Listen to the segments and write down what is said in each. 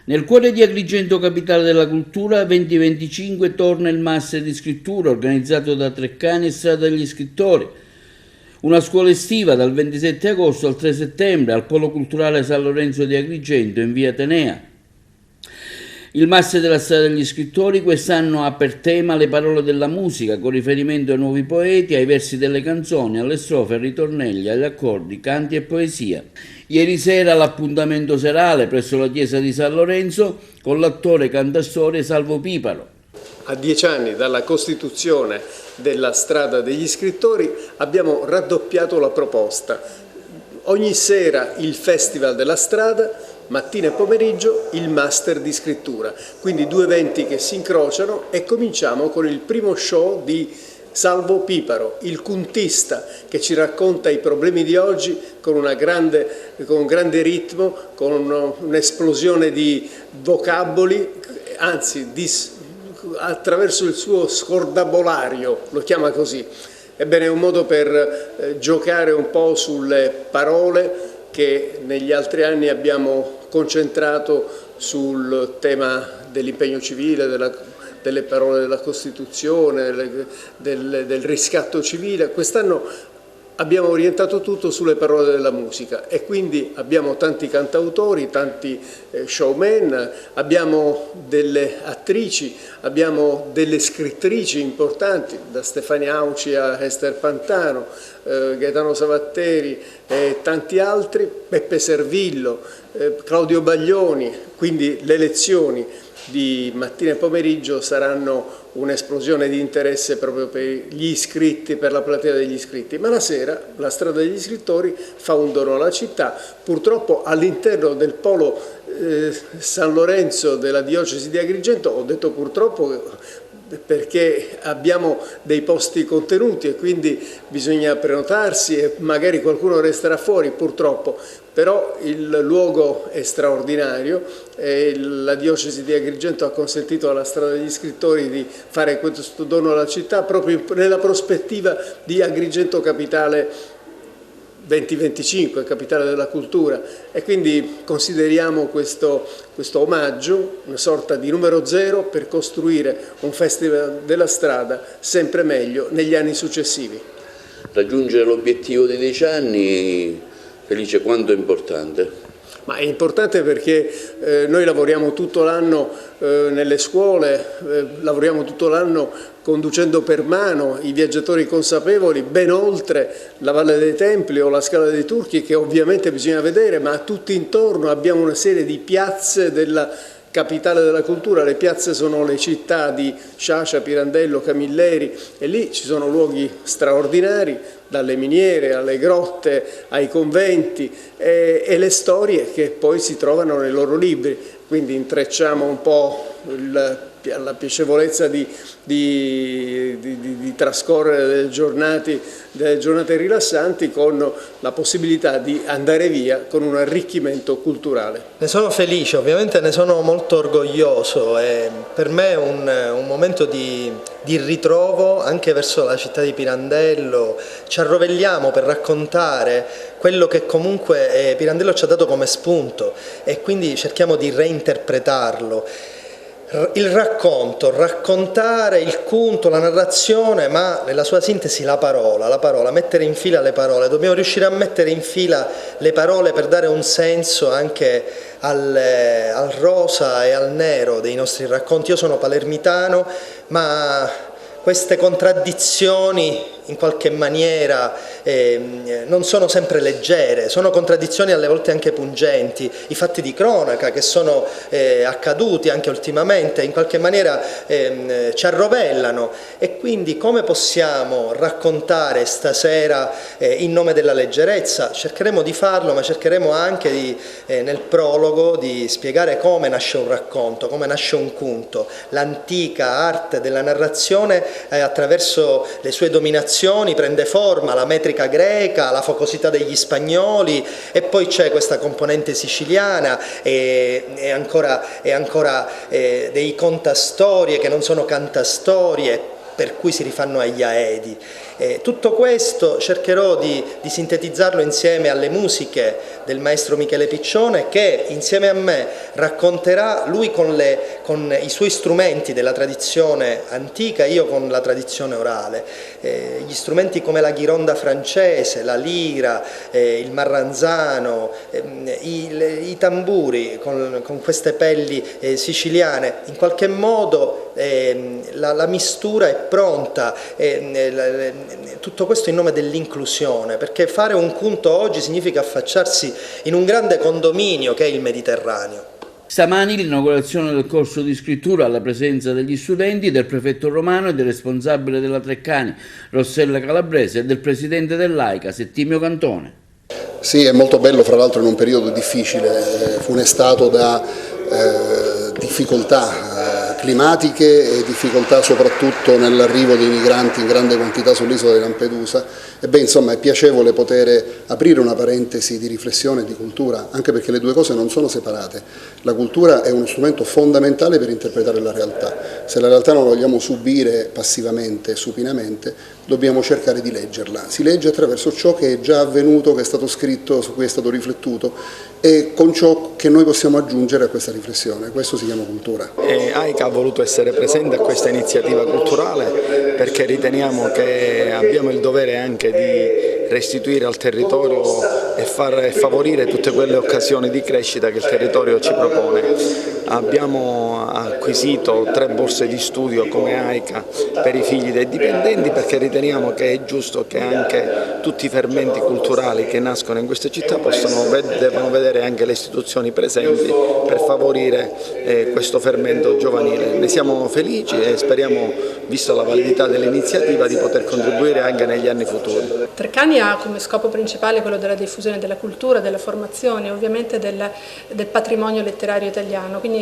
Nel cuore di Agrigento, capitale della cultura, 2025 torna il Master di Scrittura organizzato da Treccani e Strada degli Scrittori. Una scuola estiva dal 27 agosto al 3 settembre al Polo Culturale San Lorenzo di Agrigento in via Atenea. Il Master della Strada degli Scrittori quest'anno ha per tema le parole della musica, con riferimento ai nuovi poeti, ai versi delle canzoni, alle strofe, ai ritornelli, agli accordi, canti e poesia. Ieri sera l'appuntamento serale presso la chiesa di San Lorenzo con l'attore e cantastorie Salvo Piparo. A 10 anni dalla costituzione della Strada degli Scrittori abbiamo raddoppiato la proposta. Ogni sera il Festival della Strada, mattina e pomeriggio il Master di Scrittura. Quindi 2 eventi che si incrociano e cominciamo con il primo show di Salvo Piparo, il cuntista che ci racconta i problemi di oggi con un grande ritmo, con un'esplosione di vocaboli, anzi attraverso il suo scordabolario, lo chiama così. Ebbene, è un modo per giocare un po' sulle parole che negli altri anni abbiamo concentrato sul tema dell'impegno civile, delle parole della Costituzione, del riscatto civile. Quest'anno abbiamo orientato tutto sulle parole della musica e quindi abbiamo tanti cantautori, tanti showman, abbiamo delle attrici, abbiamo delle scrittrici importanti, da Stefania Auci a Ester Pantano, Gaetano Savatteri e tanti altri, Peppe Servillo, Claudio Baglioni. Quindi le lezioni di mattina e pomeriggio saranno un'esplosione di interesse proprio per gli iscritti, per la platea degli iscritti, ma la sera la Strada degli Scrittori fa un dono alla città. Purtroppo all'interno del polo San Lorenzo della diocesi di Agrigento, ho detto purtroppo perché abbiamo dei posti contenuti e quindi bisogna prenotarsi e magari qualcuno resterà fuori purtroppo, però il luogo è straordinario e la diocesi di Agrigento ha consentito alla Strada degli Scrittori di fare questo dono alla città proprio nella prospettiva di Agrigento capitale 2025, capitale della cultura, e quindi consideriamo questo omaggio una sorta di numero 0 per costruire un Festival della Strada sempre meglio negli anni successivi. Raggiungere l'obiettivo dei 10 anni, Felice, quanto è importante? Ma è importante perché noi lavoriamo tutto l'anno nelle scuole, lavoriamo tutto l'anno conducendo per mano i viaggiatori consapevoli ben oltre la Valle dei Templi o la Scala dei Turchi, che ovviamente bisogna vedere, ma tutti intorno abbiamo una serie di piazze della capitale della cultura. Le piazze sono le città di Sciascia, Pirandello, Camilleri, e lì ci sono luoghi straordinari, dalle miniere alle grotte ai conventi, e le storie che poi si trovano nei loro libri. Quindi intrecciamo un po' la piacevolezza di trascorrere delle giornate rilassanti con la possibilità di andare via con un arricchimento culturale. Ne sono felice, ovviamente ne sono molto orgoglioso, e per me è un momento di ritrovo anche verso la città di Pirandello. Ci arrovelliamo per raccontare quello che comunque Pirandello ci ha dato come spunto e quindi cerchiamo di reinterpretarlo. Il racconto, raccontare il conto, la narrazione, ma nella sua sintesi la parola, mettere in fila le parole. Dobbiamo riuscire a mettere in fila le parole per dare un senso anche al rosa e al nero dei nostri racconti. Io sono palermitano, ma queste contraddizioni in qualche maniera non sono sempre leggere, sono contraddizioni alle volte anche pungenti. I fatti di cronaca che sono accaduti anche ultimamente in qualche maniera ci arrovellano, e quindi come possiamo raccontare stasera in nome della leggerezza? Cercheremo di farlo, ma cercheremo anche nel prologo di spiegare come nasce un racconto, come nasce un conto, l'antica arte della narrazione attraverso le sue dominazioni prende forma la metrica greca, la focosità degli spagnoli, e poi c'è questa componente siciliana e ancora dei contastorie che non sono cantastorie. per cui si rifanno agli Aedi. Tutto questo cercherò di sintetizzarlo insieme alle musiche del maestro Michele Piccione, che insieme a me racconterà, lui con i suoi strumenti della tradizione antica, io con la tradizione orale. Gli strumenti come la ghironda francese, la lira, il marranzano, i tamburi con queste pelli siciliane, in qualche modo la mistura è pronta, tutto questo in nome dell'inclusione, perché fare un conto oggi significa affacciarsi in un grande condominio che è il Mediterraneo. Stamani l'inaugurazione del corso di scrittura alla presenza degli studenti, del prefetto romano e del responsabile della Treccani, Rossella Calabrese, e del presidente dell'AICA, Settimio Cantone. Sì, è molto bello, fra l'altro in un periodo difficile, funestato da difficoltà climatiche e difficoltà soprattutto nell'arrivo dei migranti in grande quantità sull'isola di Lampedusa. Insomma, è piacevole poter aprire una parentesi di riflessione e di cultura, anche perché le due cose non sono separate. La cultura è uno strumento fondamentale per interpretare la realtà. Se la realtà non la vogliamo subire passivamente, supinamente, dobbiamo cercare di leggerla. Si legge attraverso ciò che è già avvenuto, che è stato scritto, su cui è stato riflettuto, e con ciò che noi possiamo aggiungere a questa riflessione. Questo si chiama cultura. AICA ha voluto essere presente a questa iniziativa culturale perché riteniamo che abbiamo il dovere anche di restituire al territorio e favorire tutte quelle occasioni di crescita che il territorio ci propone. Abbiamo acquisito 3 borse di studio come AICA per i figli dei dipendenti, perché riteniamo che è giusto che anche tutti i fermenti culturali che nascono in queste città devono vedere anche le istituzioni presenti per favorire questo fermento giovanile. Ne siamo felici e speriamo, vista la validità dell'iniziativa, di poter contribuire anche negli anni futuri. Treccani ha come scopo principale quello della diffusione della cultura, della formazione e ovviamente del patrimonio letterario italiano, quindi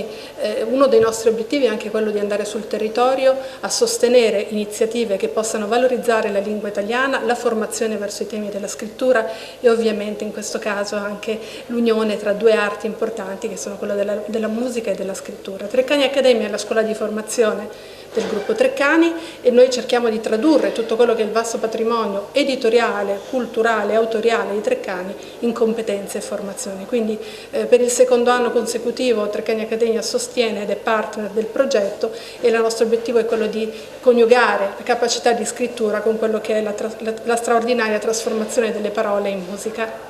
uno dei nostri obiettivi è anche quello di andare sul territorio a sostenere iniziative che possano valorizzare la lingua italiana, la formazione verso i temi della scrittura e ovviamente in questo caso anche l'unione tra 2 arti importanti che sono quella della musica e della scrittura. Treccani Accademia è la scuola di formazione del gruppo Treccani e noi cerchiamo di tradurre tutto quello che è il vasto patrimonio editoriale, culturale, autoriale di Treccani in competenze e formazioni. Quindi per il 2º anno consecutivo Treccani Accademia sostiene ed è partner del progetto e il nostro obiettivo è quello di coniugare la capacità di scrittura con quello che è la straordinaria trasformazione delle parole in musica.